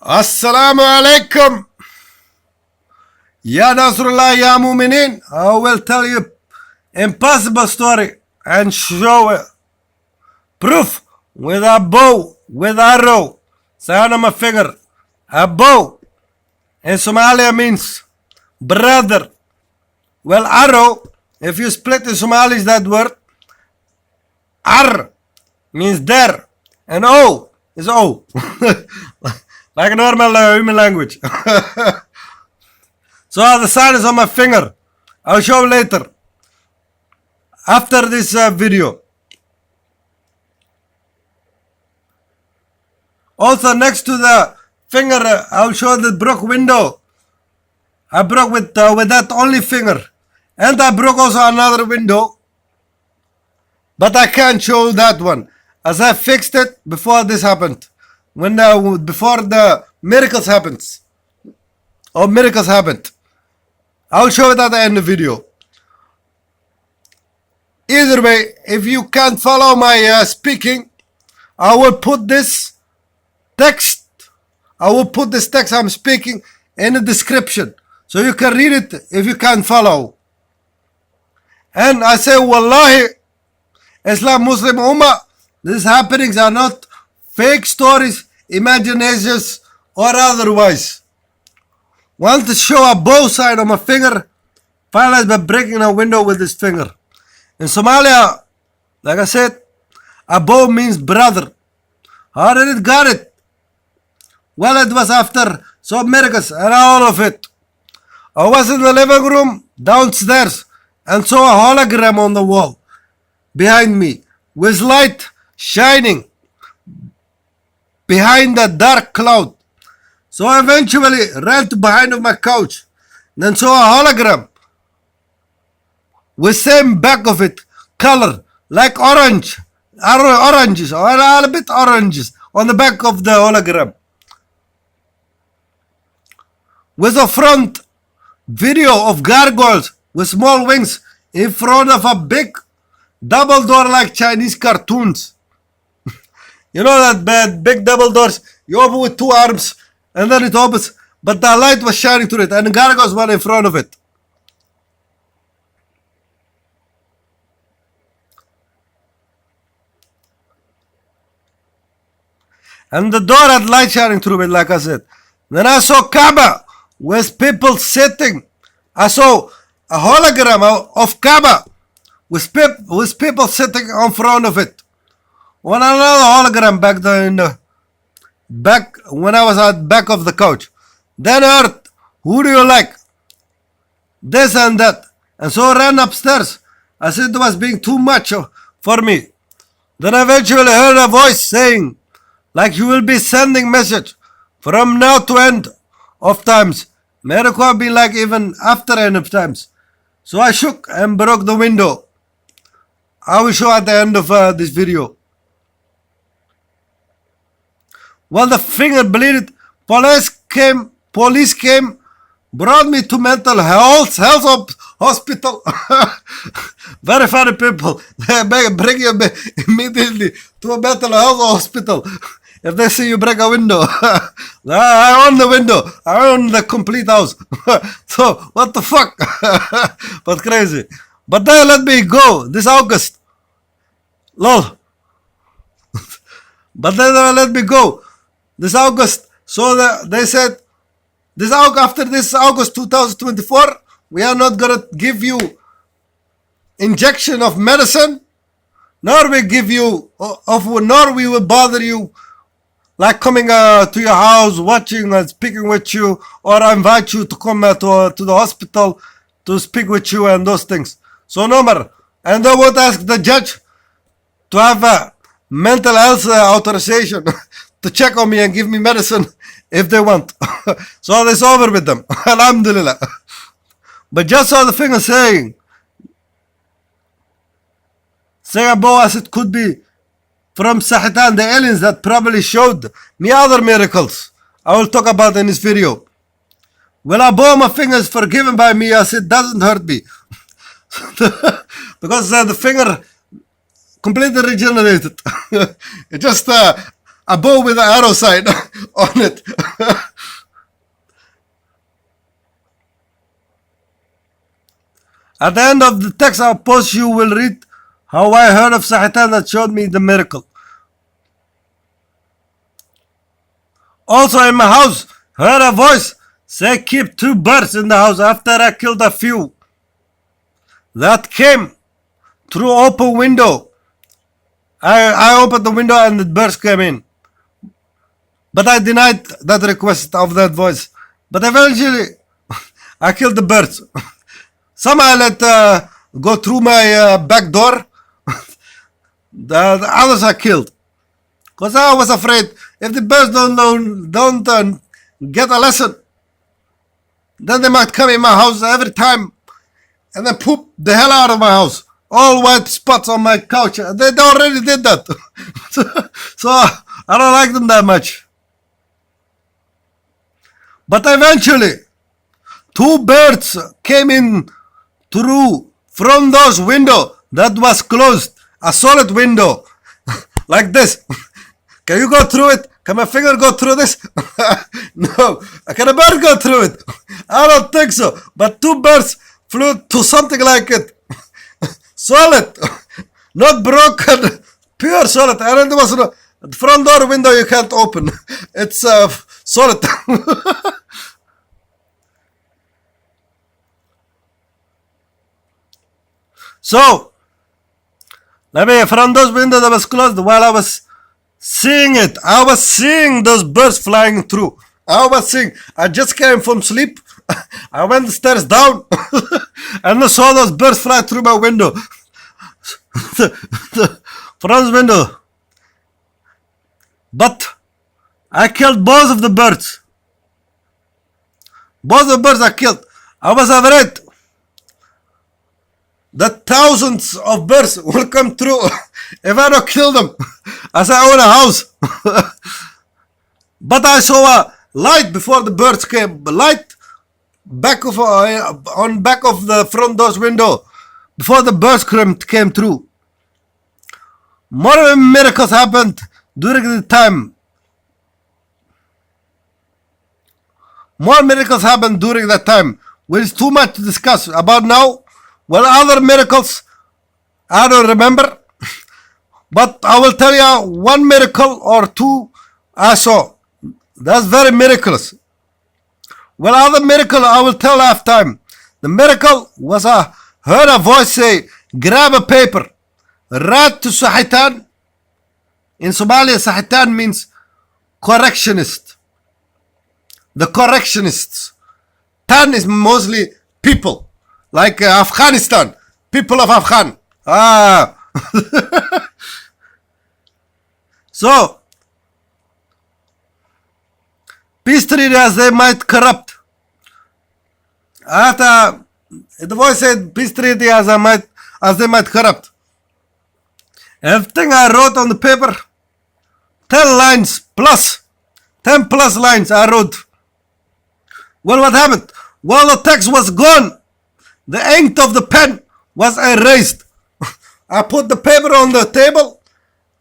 Assalamu alaikum. Ya nasrullah, ya muminiin. I will tell you impossible story and show proof with a bow, with arrow. Sign on my finger. Abow in Somalia means brother. Well, arrow, if you split in Somali is that word. Ar means there. And O is O. Like normal human language. So the sign is on my finger. I'll show later. After this video. Also next to the finger, I'll show the broke window. I broke with that only finger. And I broke also another window. But I can't show that one. As I fixed it before this happened. Before the miracles happens. Or miracles happened. I'll show it at the end of the video. Either way, if you can't follow my speaking, I will put this text. I will put this text I'm speaking in the description. So you can read it if you can't follow. And I say, wallahi, Islam Muslim Ummah, these happenings are not fake stories, imaginations, or otherwise. Want to show a bow sign on my finger, finalized by breaking a window with this finger. In Somalia, like I said, abow means brother. How did it got it? Well, it was after some miracles and all of it. I was in the living room downstairs and saw a hologram on the wall behind me with light shining behind a dark cloud. So I eventually ran to behind of my couch, then saw a hologram with same back of it, color like oranges or a bit oranges on the back of the hologram. With a front video of gargoyles with small wings in front of a big double door like Chinese cartoons. You know that bad big double doors you open with two arms and then it opens, but the light was shining through it and the gargoyles were in front of it. And the door had light shining through it, like I said. Then I saw Kaaba with people sitting. I saw a hologram of Kaaba with people sitting in front of it. On another hologram back there in the back when I was at back of the couch. Then I heard, who do you like? This and that. And so I ran upstairs. I said it was being too much for me. Then I eventually heard a voice saying, like you will be sending message from now to end of times. Miracle be like even after end of times. So I shook and broke the window. I will show at the end of this video. Well, the finger bleeded. Police came, brought me to mental health hospital. Very funny people. They bring you immediately to a mental health hospital. If they see you break a window. I own the window. I own the complete house. So, what the fuck? But crazy. But they let me go this August. Lol. But they let me go this August. So they said, after this August 2024, we are not going to give you injection of medicine, nor we will bother you like coming to your house, watching and speaking with you, or invite you to come to the hospital to speak with you and those things. So no more. And they would ask the judge to have a mental health authorization to check on me and give me medicine if they want. So it's over with them. Alhamdulillah. But just saw the finger saying abow as it could be from Sahitan, the aliens that probably showed me other miracles I will talk about in this video. Well, abow my finger is forgiven by me as it doesn't hurt me. Because the finger completely regenerated. It just a bow with an arrow sign on it. At the end of the text I'll post, you will read how I heard of Sahitan that showed me the miracle. Also in my house, heard a voice say keep 2 birds in the house after I killed a few that came through open window. I opened the window and the birds came in. But I denied that request of that voice. But eventually, I killed the birds. Some I let go through my back door. The others I killed. Because I was afraid if the birds don't get a lesson, then they might come in my house every time and then poop the hell out of my house. All white spots on my couch. They already did that. So I don't like them that much. But eventually, 2 birds came in through front door's window that was closed. A solid window. Like this. Can you go through it? Can my finger go through this? No. Can a bird go through it? I don't think so. But 2 birds flew to something like it. Solid. Not broken. Pure solid. And it was the front door window you can't open. It's solid. So, let me, from those windows that was closed while I was seeing it. I was seeing those birds flying through. I was seeing. I just came from sleep. I went the stairs down and I saw those birds fly through my window. the front window. But I killed both of the birds. Both of the birds I killed. I was afraid that thousands of birds will come through if I don't kill them as I own a house. But I saw a light before the birds came. Light back of on back of the front door's window before the birds came through. More miracles happened during the time. More miracles happened during that time. Which is too much to discuss about now. Well, other miracles, I don't remember. But I will tell you 1 miracle or 2 I saw. That's very miraculous. Well, other miracle I will tell half time. The miracle was I heard a voice say, grab a paper, write to Sahitan. In Somalia, Sahitan means correctionist. The correctionists. Tan is mostly people. Like Afghanistan. People of Afghan. So, peace treaty as they might corrupt. The voice said peace treaty as they might corrupt. Everything I wrote on the paper, 10 lines plus, 10 plus lines I wrote. Well, what happened? Well, the text was gone. The ink of the pen was erased. I put the paper on the table.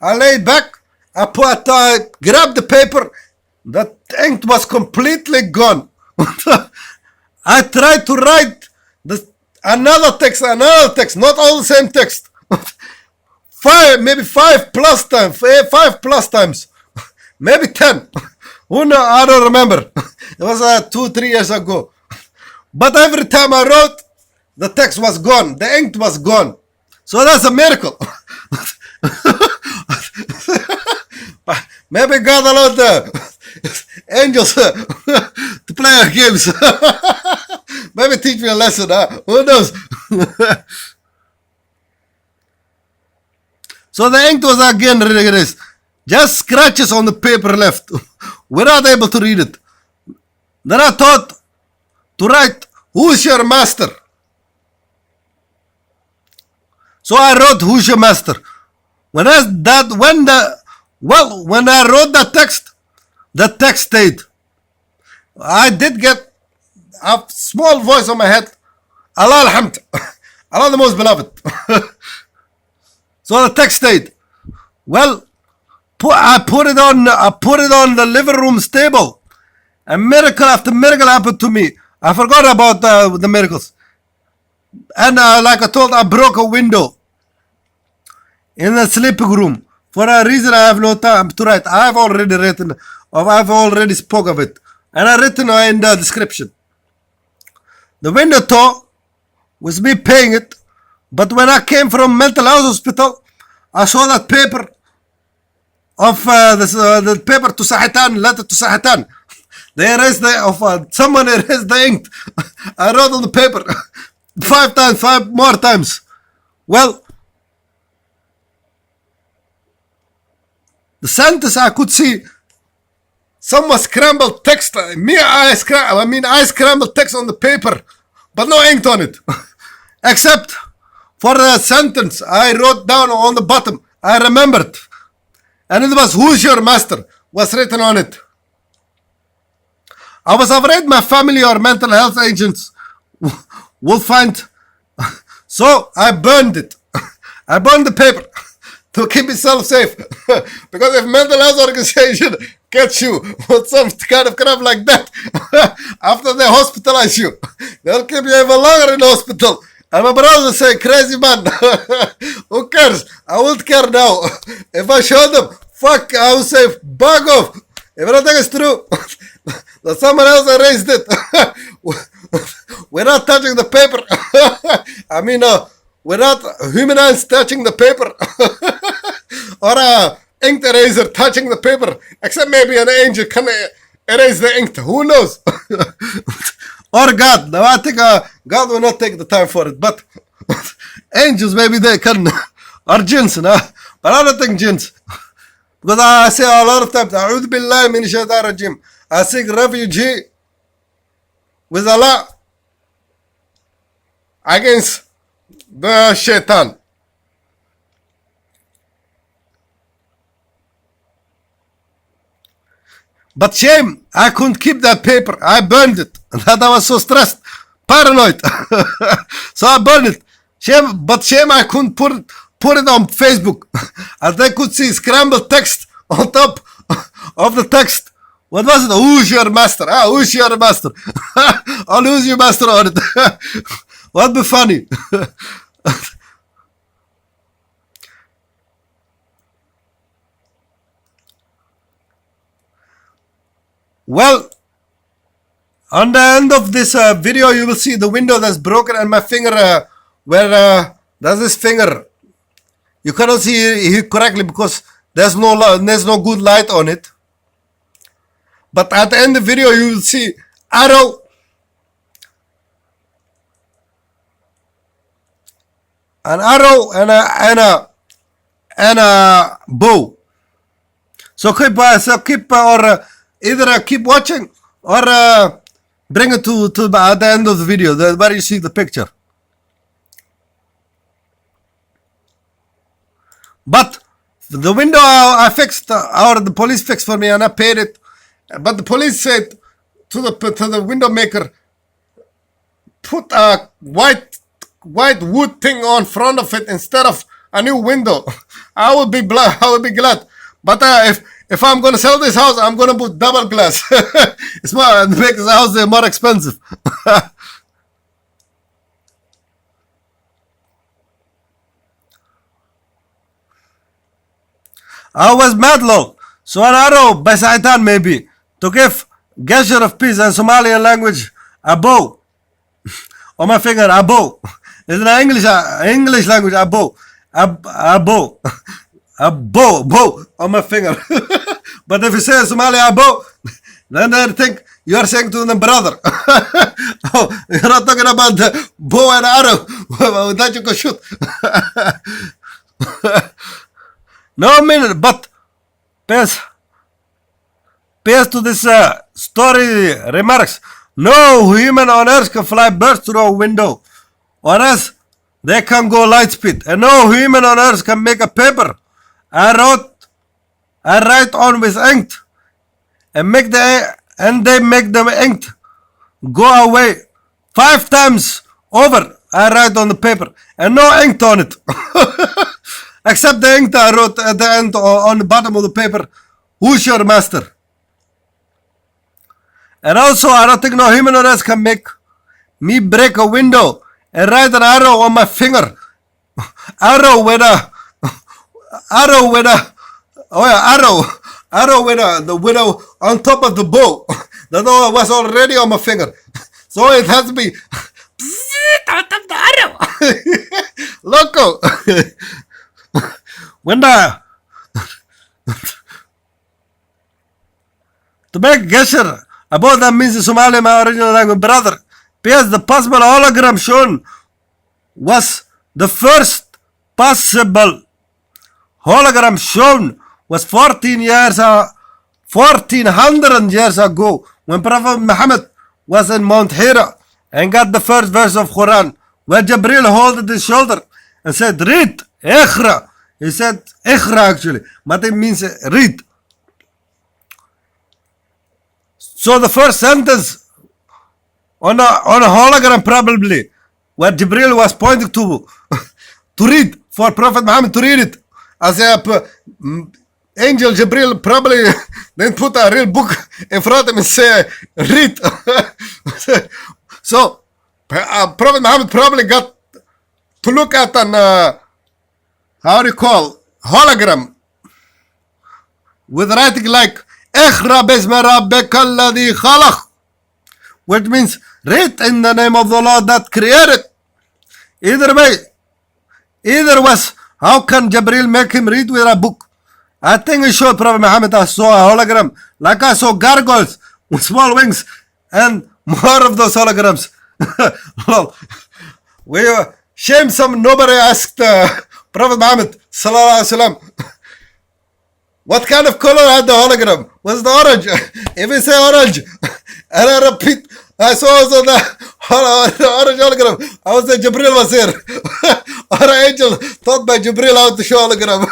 I laid back. I grabbed the paper. The ink was completely gone. I tried to write another text, not all the same text. Maybe 5 plus times. Maybe 10. Who knows? I don't remember. It was 2-3 years ago. But every time I wrote, the text was gone. The ink was gone. So that's a miracle. Maybe God allowed the angels to play our games. Maybe teach me a lesson. Who knows? So the ink was again erased. Just scratches on the paper left. We're not able to read it. Then I thought to write, who's your master? So I wrote, who's your master? When I wrote the text stayed. I did get a small voice on my head. Allah alhamd. Allah the most beloved. So the text stayed. Well, I put it on the living room's table. And miracle after miracle happened to me. I forgot about the miracles. And like I told, I broke a window in the sleeping room. For a reason I have no time to write. I have already written, or I've already spoke of it. And I written in the description. The window too was me paying it. But when I came from mental health hospital, I saw that paper of the paper to Sahatan, letter to Sahatan. They erased someone erased the ink. I wrote on the paper 5 more times. Well, the sentence I could see, someone scrambled text. I scrambled text on the paper, but no ink on it. Except for the sentence I wrote down on the bottom. I remembered. And it was, who's your master? Was written on it. I was afraid my family or mental health agents will find. So I burned it. I burned the paper to keep myself safe. Because if mental health organization gets you with some kind of crap like that, after they hospitalize you, they'll keep you even longer in the hospital. And my brother say, crazy man, who cares? I won't care now. If I show them, fuck, I will say, bug off. If everything is true, that someone else erased it. We're not touching the paper. I mean, we're not human hands touching the paper. Or a ink eraser touching the paper. Except maybe an angel can erase the ink. Who knows? Or God. Now I think God will not take the time for it. But angels, maybe they can. Or jinns. No? But I don't think jinns. Because I say a lot of times, A'udhu billahi min shaitan rajim. I seek refuge with Allah against the shaitan. But shame, I couldn't keep that paper. I burned it. That I was so stressed, paranoid. So I burned it. Shame, but shame I couldn't put it on Facebook. As they could see scrambled text on top of the text. What was it? Who's your master? Who's your master? I'll lose your master on it. What'd be funny? Well, on the end of this video, you will see the window that's broken and my finger, where there's this finger. You cannot see it correctly because there's no good light on it. But at the end of the video, you will see arrow, an arrow, and a bow. So keep or either keep watching or bring it to at the end of the video, where you see the picture. But the window I fixed, or the police fixed for me, and I paid it. But the police said to the window maker, put a white wood thing on front of it instead of a new window. I would be glad. But if I'm gonna sell this house, I'm gonna put double glass. It's more, it makes the house more expensive. I was madlock, so an arrow by Saitan maybe, to give gesture of peace in Somalian language, abow. On my finger, abow. It's in English language, abow. Abow. Abow on my finger. But if you say Somalia abow, then they think you are saying to them brother. Oh, you're not talking about the bow and arrow that you can shoot. No minute, but pass to this story remarks. No human on earth can fly birds through a window, or else they can go light speed. And no human on earth can make a paper. I write on with ink, and they make them ink go away 5 times over. I write on the paper, and no ink on it. Except the ink that I wrote at the end on the bottom of the paper. Who's your master? And also, I don't think no human on earth can make me break a window and write an arrow on my finger. Arrow with a arrow with a oh yeah, arrow with a on top of the bow. The bow was already on my finger, so it has to be on top of the arrow. Loco. When to make gesture about that means in Somalia, my original language, brother. P.S. The possible hologram shown was the first possible hologram shown was 1400 years ago when Prophet Muhammad was in Mount Hira and got the first verse of Quran where Jibril held his shoulder and said, read, Ikhra. He said, Ikhra actually, but it means read. So the first sentence on a hologram probably where Jibril was pointing to read for Prophet Muhammad to read it. As Angel Jibril probably didn't put a real book in front of him and say read. So Prophet Muhammad probably got to look at an how do you call hologram with writing like Ikhra bismi rabbika alladhi khalaq, which means read in the name of the Lord that created. Either way, either was, how can Jibril make him read with a book? I think he showed Prophet Muhammad. I saw a hologram, like I saw gargoyles with small wings, and more of those holograms. Well, we shame some, nobody asked Prophet Muhammad sallallahu alaihi wasallam, what kind of color had the hologram? Was the orange? If we say orange, and I repeat, I saw also the orange hologram. I was say Jibril was here. Or an angel taught by Jibril how to show hologram.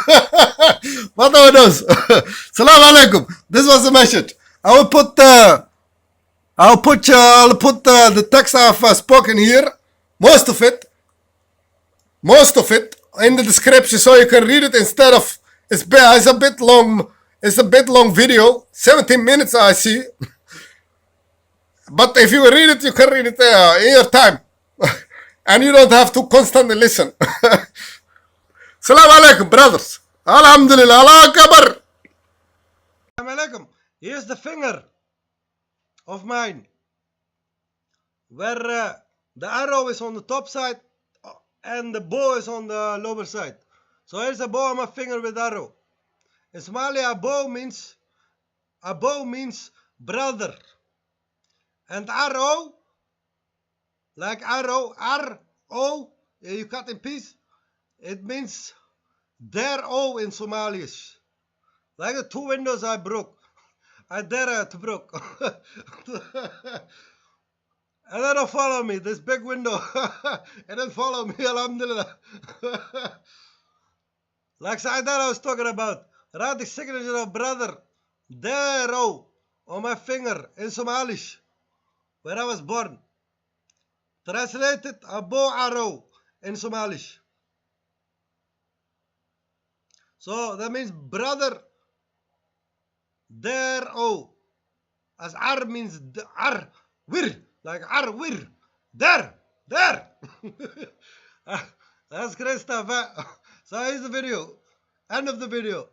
What no one knows. Assalamu alaikum. This was the message. I'll put the text I've spoken here, most of it, in the description, so you can read it instead of. It's a bit long. It's a bit long video. 17 minutes I see. But if you read it, you can read it in your time. And you don't have to constantly listen. Assalamu alaikum, brothers. Alhamdulillah. Allah Akbar. Assalamu alaikum. Here's the finger of mine, where the arrow is on the top side and the bow is on the lower side. So here's a bow on my finger with arrow. In Somalia, abow means brother. And arrow, like arrow, R-O, you cut in piece, it means there O in Somalish. Like the two windows I broke. I dare to broke. And they don't follow me, this big window. It didn't follow me, alhamdulillah. Like that I was talking about. Write the signature of brother, there O, on my finger in Somalish, where I was born. Translated abow arrow in Somalish. So that means brother, there O. As ar means ar, wir, like ar, wir, there. That's great stuff. So here's the video. End of the video.